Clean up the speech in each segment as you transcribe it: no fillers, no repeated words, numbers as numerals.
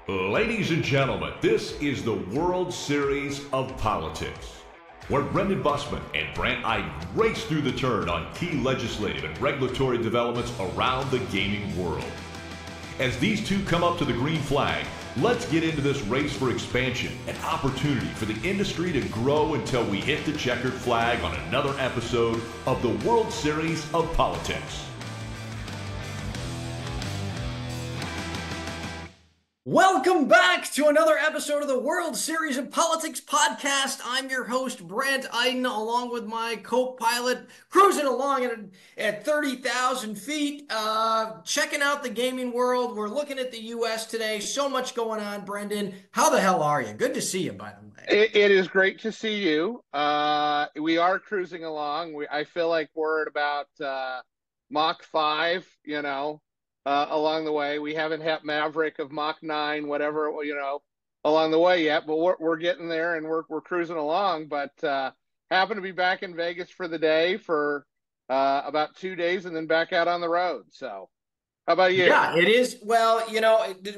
Ladies and gentlemen, this is the World Series of Politics, where Bussmann and Brandt Iden race through the turn on key legislative and regulatory developments around the gaming world. As these two come up to the green flag, let's get into this race for expansion and opportunity for the industry to grow until we hit the checkered flag on another episode of the World Series of Politics. Welcome back to another episode of the World Series of Politics podcast. I'm your host, Brandt Iden, along with my co-pilot, cruising along at 30,000 feet, checking out the gaming world. We're looking at the U.S. today. So much going on, Brendan. How the hell are you? Good to see you, by the way. It is great to see you. We are cruising along. I feel like we're at about Mach 5, along the way. We haven't hit Maverick of Mach 9, whatever, along the way yet, but we're getting there and we're cruising along. But happen to be back in Vegas for the day for about 2 days and then back out on the road. So how about you? Yeah, it is. Well,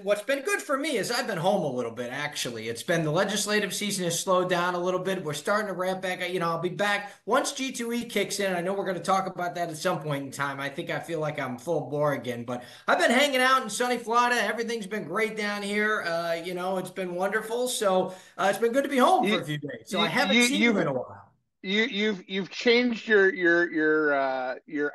what's been good for me is I've been home a little bit, actually. It's been the legislative season has slowed down a little bit. We're starting to ramp back. I'll be back once G2E kicks in. I know we're going to talk about that at some point in time. I feel like I'm full bore again, but I've been hanging out in sunny Florida. Everything's been great down here. It's been wonderful. So it's been good to be home for a few days. So I haven't seen you in a while. You've changed your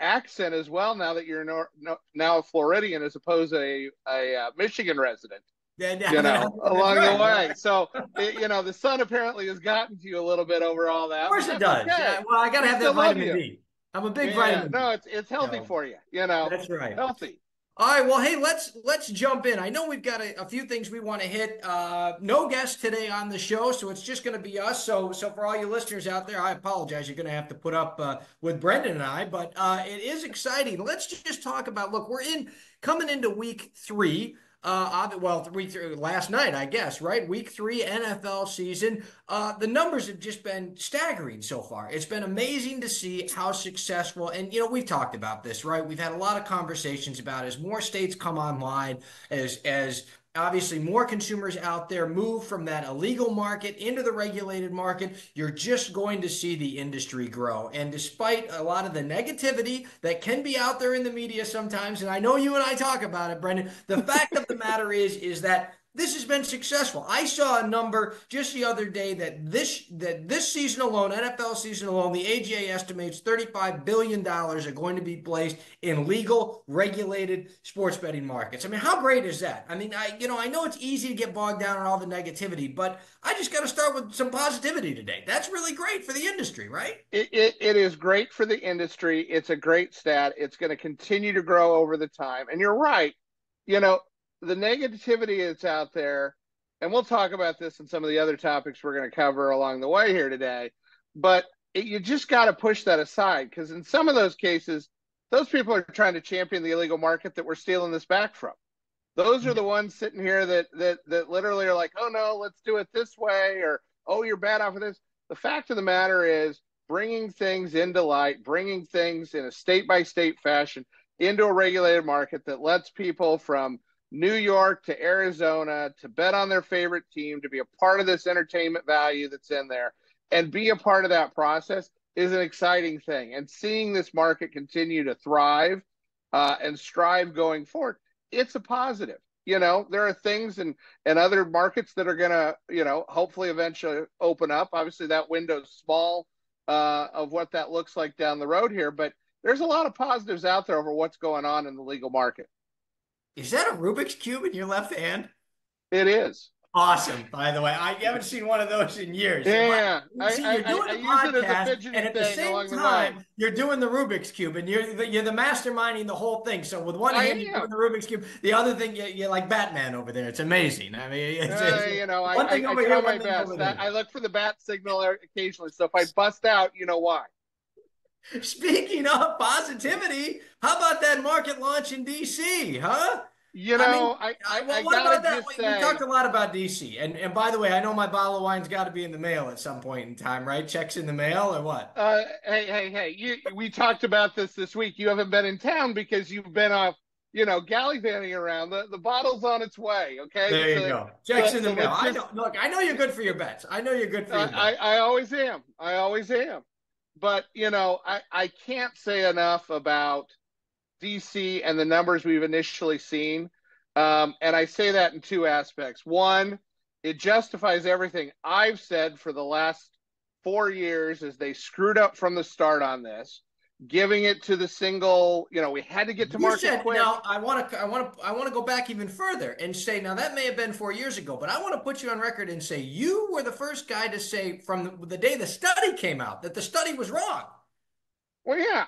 accent as well now that you're now a Floridian as opposed to a Michigan resident. Along the way. So the sun apparently has gotten to you a little bit over all that. Of course it does. Okay. Yeah, well, I gotta have that vitamin D. I'm a big vitamin D. No, it's healthy for you. That's right. Healthy. All right, well, hey, let's jump in. I know we've got a few things we want to hit. No guests today on the show, so it's just going to be us. So for all you listeners out there, I apologize. You're going to have to put up with Brendan and I, but it is exciting. Let's just talk about, look, we're coming into week 3. Week 3 last night, I guess, right? Week 3 NFL season. The numbers have just been staggering so far. It's been amazing to see how successful, and we've talked about this, right? We've had a lot of conversations about as more states come online, as obviously more consumers out there move from that illegal market into the regulated market, you're just going to see the industry grow. And despite a lot of the negativity that can be out there in the media sometimes, and I know you and I talk about it, Brendan, the fact of the matter is that this has been successful. I saw a number just the other day that this season alone, NFL season alone, the AGA estimates $35 billion are going to be placed in legal, regulated sports betting markets. I mean, how great is that? I mean, I know it's easy to get bogged down on all the negativity, but I just got to start with some positivity today. That's really great for the industry, right? It is great for the industry. It's a great stat. It's going to continue to grow over the time. And you're right. The negativity that's out there, and we'll talk about this and some of the other topics we're going to cover along the way here today, but you just got to push that aside, because in some of those cases, those people are trying to champion the illegal market that we're stealing this back from. Those are the ones sitting here that literally are like, oh no, let's do it this way, or oh, you're bad off of this. The fact of the matter is bringing things into light, bringing things in a state-by-state fashion into a regulated market that lets people from New York to Arizona to bet on their favorite team, to be a part of this entertainment value that's in there and be a part of that process is an exciting thing. And seeing this market continue to thrive and strive going forward, it's a positive. There are things in other markets that are going to, hopefully eventually open up. Obviously that window's small of what that looks like down the road here, but there's a lot of positives out there over what's going on in the legal market. Is that a Rubik's Cube in your left hand? It is. Awesome, by the way. I haven't seen one of those in years. Yeah. I use it as a fidgeting and at the same time, you're doing the Rubik's Cube, and you're the masterminding the whole thing. So with one hand, you're doing the Rubik's Cube. The other thing, you're like Batman over there. It's amazing. I mean, I try my best. I look for the bat signal occasionally. So if I bust out, you know why. Speaking of positivity, how about that market launch in D.C., huh? We talked a lot about D.C. And by the way, I know my bottle of wine's got to be in the mail at some point in time, right? Checks in the mail or what? Hey! We talked about this week. You haven't been in town because you've been off gallivanting around. The bottle's on its way. Okay. There you So, go. Checks in the mail. let's I just, know. Look, I know you're good for your bets. I know you're good for your bets. I always am. I always am. But, I can't say enough about DC and the numbers we've initially seen. And I say that in two aspects. One, it justifies everything I've said for the last 4 years as they screwed up from the start on this, giving it to the single, we had to get to You market said quick. now I want to go back even further and say now that may have been 4 years ago, but I want to put you on record and say you were the first guy to say from the day the study came out that the study was wrong. Well, yeah.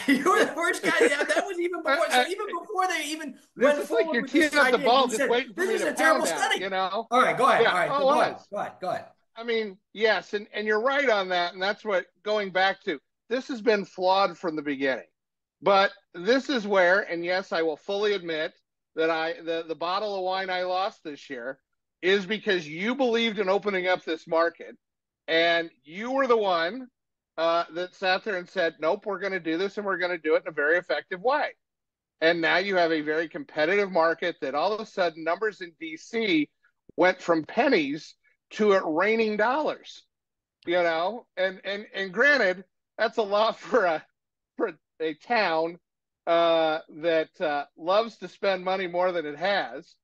You were the first guy. That was even before. So even before they even this went is like forward you're with teeing this up the idea, ball, you just said, waiting for this me is to a terrible pound that, study. All right, go ahead. Yeah, All right, oh, go ahead. I mean, yes, and you're right on that, and that's what going back to. This has been flawed from the beginning, but this is where, and yes, I will fully admit that the bottle of wine I lost this year is because you believed in opening up this market, and you were the one that sat there and said, "Nope, we're going to do this, and we're going to do it in a very effective way." And now you have a very competitive market that all of a sudden numbers in DC went from pennies to it raining dollars, and granted, that's a lot for a town that loves to spend money more than it has.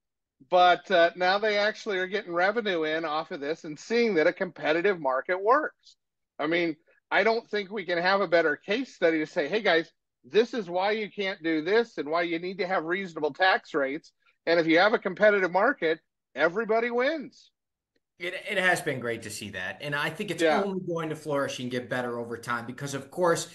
But now they actually are getting revenue in off of this and seeing that a competitive market works. I mean, I don't think we can have a better case study to say, hey guys, this is why you can't do this and why you need to have reasonable tax rates. And if you have a competitive market, everybody wins. It has been great to see that. And I think it's Yeah. only going to flourish and get better over time because, of course,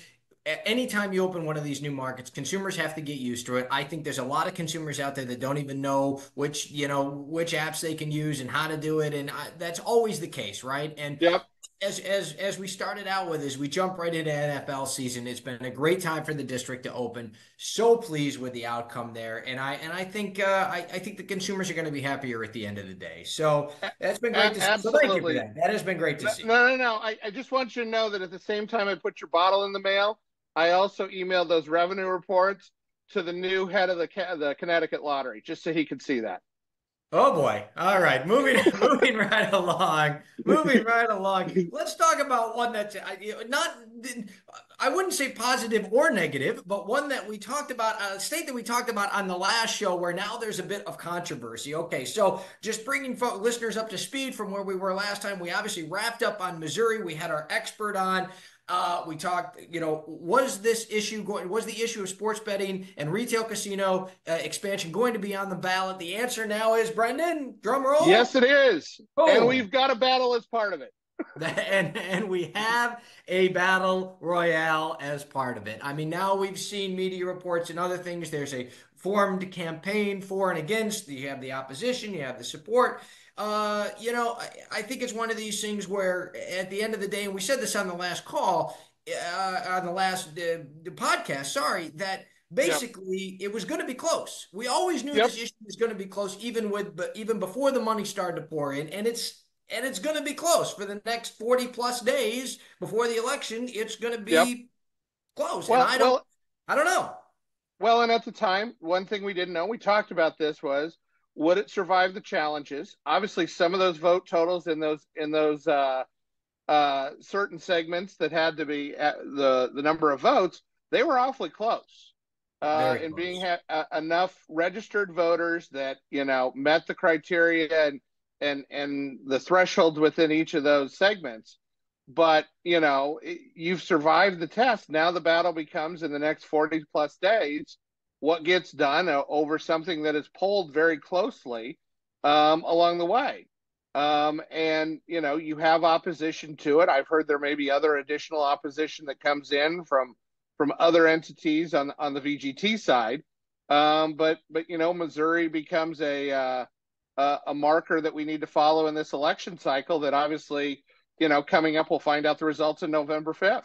anytime you open one of these new markets, consumers have to get used to it. I think there's a lot of consumers out there that don't even know which apps they can use and how to do it. And that's always the case, right? And Yep. as we started out with, as we jump right into NFL season, it's been a great time for the district to open. So pleased with the outcome there, and I think I think the consumers are going to be happier at the end of the day. So that's been great to see. So thank you for Absolutely. that. That has been great to No, see. no, no, no. I just want you to know that at the same time I put your bottle in the mail, I also emailed those revenue reports to the new head of the Connecticut Lottery, just so he could see that. Oh boy. All right. Moving right along. Moving right along. Let's talk about one that's not I wouldn't say positive or negative, but one that we talked about, a state that we talked about on the last show where now there's a bit of controversy. Okay, so just bringing listeners up to speed from where we were last time, we obviously wrapped up on Missouri. We had our expert on. We talked, was the issue of sports betting and retail casino expansion going to be on the ballot? The answer now is, Brendan, drum roll. Yes, it is. And Boom. we've got a battle as part of it. And we have a battle royale as part of it. I mean, now we've seen media reports and other things. There's a formed campaign for and against. You have the opposition, you have the support. I think it's one of these things where at the end of the day, and we said this on the last call, on the last podcast, sorry, that basically it was going to be close. We always knew Yep. this issue was going to be close, even before the money started to pour in, and it's going to be close for the next 40 plus days before the election. It's going to Yep. be close, and Well, I don't know. well, and at the time, one thing we didn't know, we talked about this was would it survive the challenges? Obviously, some of those vote totals in those certain segments that had to be at the number of votes, they were awfully close. Very In being close. enough registered voters that met the criteria and the thresholds within each of those segments. But you've survived the test. Now the battle becomes in the next 40 plus days what gets done over something that is polled very closely along the way. And you have opposition to it. I've heard there may be other additional opposition that comes in from other entities on the VGT side. But Missouri becomes a marker that we need to follow in this election cycle. That obviously, coming up, we'll find out the results on November 5th.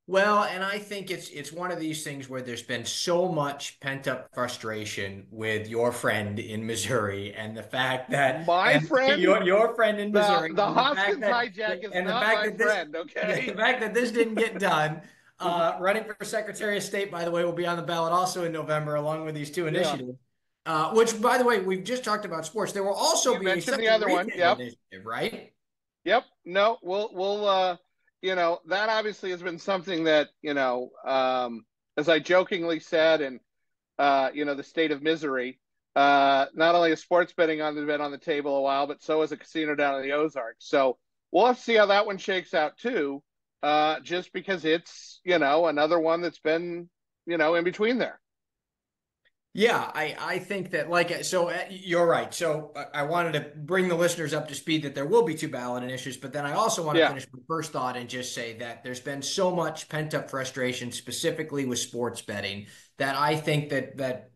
Well, and I think it's one of these things where there's been so much pent up frustration with your friend in Missouri and the fact that My and friend, your friend in the Missouri the and the fact Hoskins that hijack is and the not fact my that this friend. the Okay. fact that this didn't get done. Running for Secretary of State, by the way, will be on the ballot also in November, along with these two Yeah. initiatives. Which, by the way, we've just talked about sports. There will also You be a mentioned the second other one. retail Yep. initiative, right? Yep. No, we'll that obviously has been something that, as I jokingly said, and the state of misery, not only is sports betting been on the table a while, but so is a casino down in the Ozarks. So we'll have to see how that one shakes out too, just because it's, another one that's been, in between there. Yeah, I think that you're right. So I wanted to bring the listeners up to speed that there will be two ballot initiatives, but then I also want to Yeah. finish my first thought and just say that there's been so much pent up frustration, specifically with sports betting, that I think that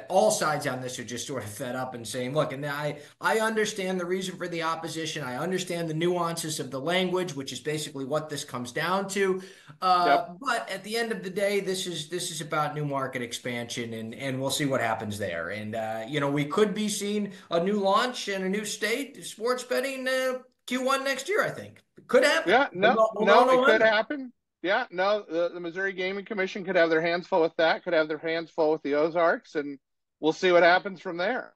all sides on this are just sort of fed up and saying, look, and I understand the reason for the opposition. I understand the nuances of the language, which is basically what this comes down to. Yep. But at the end of the day, this is about new market expansion, and we'll see what happens there. And we could be seeing a new launch in a new state, sports betting Q1 next year. I think it could happen. Yeah. No, We'll know it could November. happen. Yeah. No, the Missouri Gaming Commission could have their hands full with that. Could have their hands full with the Ozarks, and we'll see what happens from there.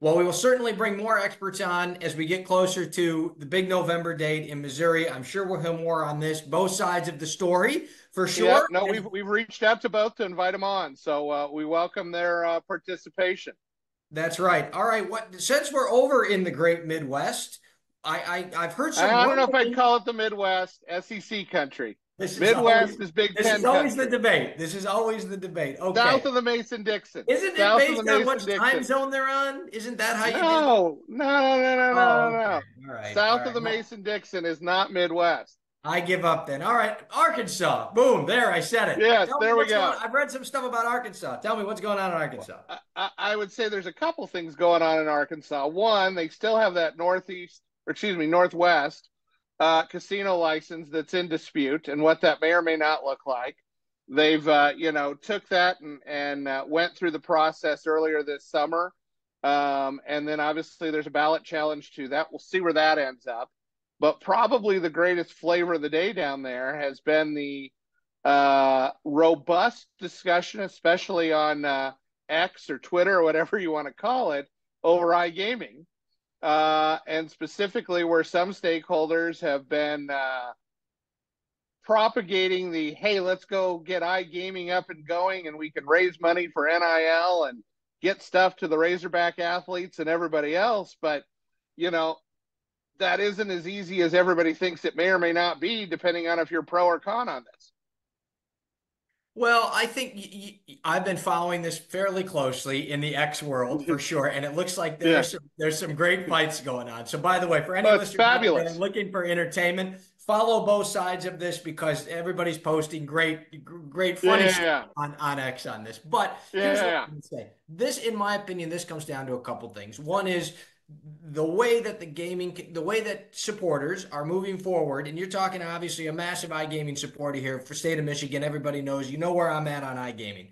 Well, we will certainly bring more experts on as we get closer to the big November date in Missouri. I'm sure we'll hear more on this, both sides of the story, for sure. Yeah, no, we've reached out to both to invite them on, so we welcome their participation. That's right. All right. Since we're over in the Great Midwest, I've heard some. I don't know if I'd call it the Midwest, SEC country. Midwest is Big Ten. This is always the debate. This is always the debate. Okay. South of the Mason-Dixon. Isn't it based on which time zone they're on? Isn't that how you do it? No. Okay. All right. South of the Mason-Dixon is not Midwest. I give up then. All right. Arkansas. Boom. There, I said it. Yes, there we go. I've read some stuff about Arkansas. Tell me what's going on in Arkansas. I would say there's a couple things going on in Arkansas. One, they still have that Northwest casino license that's in dispute, and what that may or may not look like. They've took that and went through the process earlier this summer, and then obviously there's a ballot challenge to that. We'll see where that ends up. But probably the greatest flavor of the day down there has been the robust discussion, especially on X or Twitter or whatever you want to call it, over iGaming. And specifically where some stakeholders have been propagating the, hey, let's go get iGaming up and going and we can raise money for NIL and get stuff to the Razorback athletes and everybody else. But, that isn't as easy as everybody thinks it may or may not be, depending on if you're pro or con on this. Well, I think I've been following this fairly closely in the X world for sure, and it looks like there's some great fights going on. So, by the way, for any listeners that are looking for entertainment, follow both sides of this because everybody's posting great funny stuff on X on this. But here's what I'm going to say: this, in my opinion, this comes down to a couple things. One is the way that supporters are moving forward, and you're talking obviously a massive iGaming supporter here for state of Michigan. Everybody knows, where I'm at on iGaming.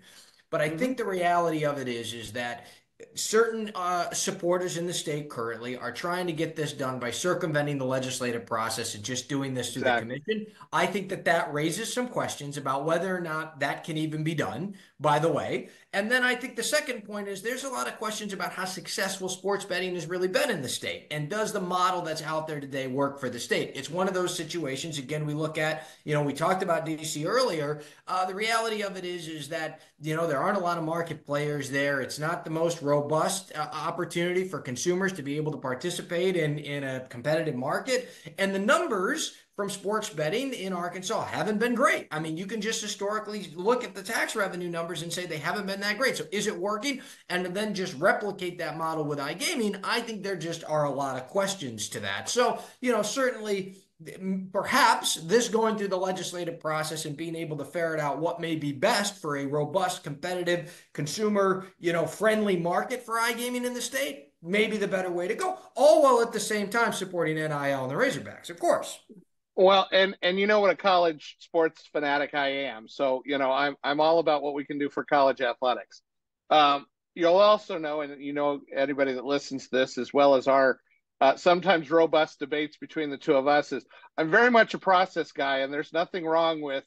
But I think the reality of it is that certain supporters in the state currently are trying to get this done by circumventing the legislative process and just doing this through the commission. I think that raises some questions about whether or not that can even be done, by the way. And then I think the second point is there's a lot of questions about how successful sports betting has really been in the state. And does the model that's out there today work for the state? It's one of those situations, again, we look at, we talked about D.C. earlier. The reality of it is that, there aren't a lot of market players there. It's not the most robust opportunity for consumers to be able to participate in a competitive market. And the numbers from sports betting in Arkansas haven't been great. I mean, you can just historically look at the tax revenue numbers and say they haven't been that great. So is it working? And then just replicate that model with iGaming. I think there just are a lot of questions to that. So, certainly perhaps this going through the legislative process and being able to ferret out what may be best for a robust, competitive, consumer, friendly market for iGaming in the state may be the better way to go. All while at the same time supporting NIL and the Razorbacks, of course. Well, and what a college sports fanatic I am. So, I'm all about what we can do for college athletics. You'll also know, and anybody that listens to this, as well as our sometimes robust debates between the two of us, is I'm very much a process guy, and there's nothing wrong with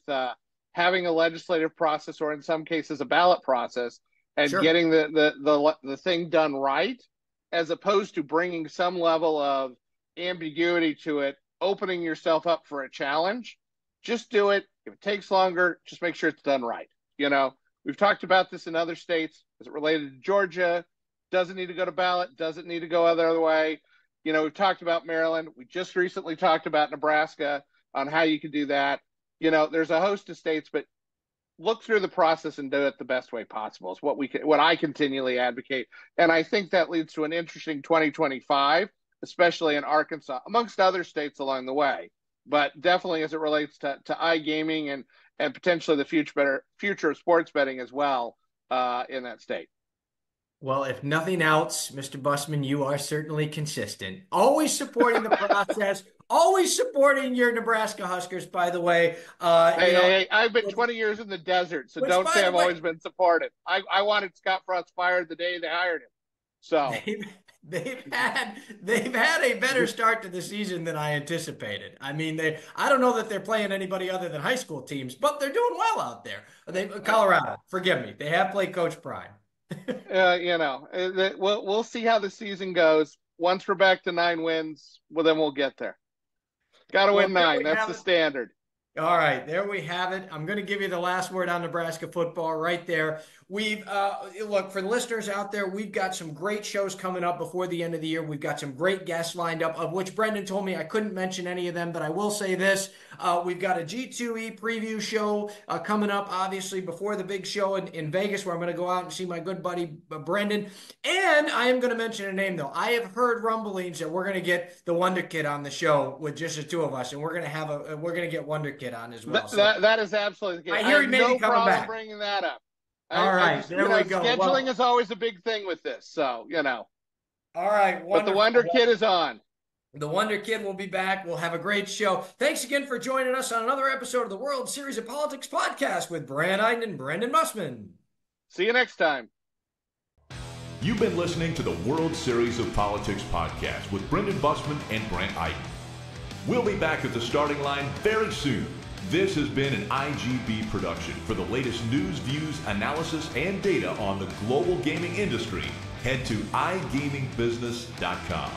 having a legislative process, or in some cases a ballot process, and Sure. getting the thing done right, as opposed to bringing some level of ambiguity to it, opening yourself up for a challenge. Just do it. If it takes longer, just make sure it's done right. We've talked about this in other states as it related to Georgia. Doesn't need to go to ballot, doesn't need to go other way. We've talked about Maryland. We just recently talked about Nebraska on how you can do that. There's a host of states, but look through the process and do it the best way possible is what I continually advocate. And I think that leads to an interesting 2025, especially in Arkansas, amongst other states along the way. But definitely as it relates to iGaming and potentially the future of sports betting as well in that state. Well, if nothing else, Mr. Bussmann, you are certainly consistent. Always supporting the process, always supporting your Nebraska Huskers, by the way. Hey, I've been 20 years in the desert, so don't say I've always been supportive. I wanted Scott Frost fired the day they hired him. So they've had a better start to the season than I anticipated. I mean, I don't know that they're playing anybody other than high school teams, but they're doing well out there. Colorado, forgive me, they have played Coach Prime. We'll see how the season goes. Once we're back to 9 wins, well, then we'll get there. Got to win 9. That's the standard. All right, there we have it. I'm going to give you the last word on Nebraska football right there. We've look, for the listeners out there, we've got some great shows coming up before the end of the year. We've got some great guests lined up, of which Brendan told me I couldn't mention any of them, but I will say this. We've got a G2E preview show coming up, obviously, before the big show in Vegas, where I'm going to go out and see my good buddy Brendan. And I am going to mention a name, though. I have heard rumblings that we're going to get the Wonder Kid on the show with just the two of us, and we're going to get Wonder Kid on as well. That is absolutely the case. I hear he may be coming back. Bringing that up. All right, there we go. Scheduling is always a big thing with this, so All right, but the Wonder Kid is on. The Wonder Kid will be back. We'll have a great show. Thanks again for joining us on another episode of the World Series of Politics podcast with Brandt, Iden, and Brendan Bussmann. See you next time. You've been listening to the World Series of Politics podcast with Brendan Bussmann and Brandt Iden. We'll be back at the starting line very soon. This has been an IGB production. For the latest news, views, analysis, and data on the global gaming industry, head to iGamingbusiness.com.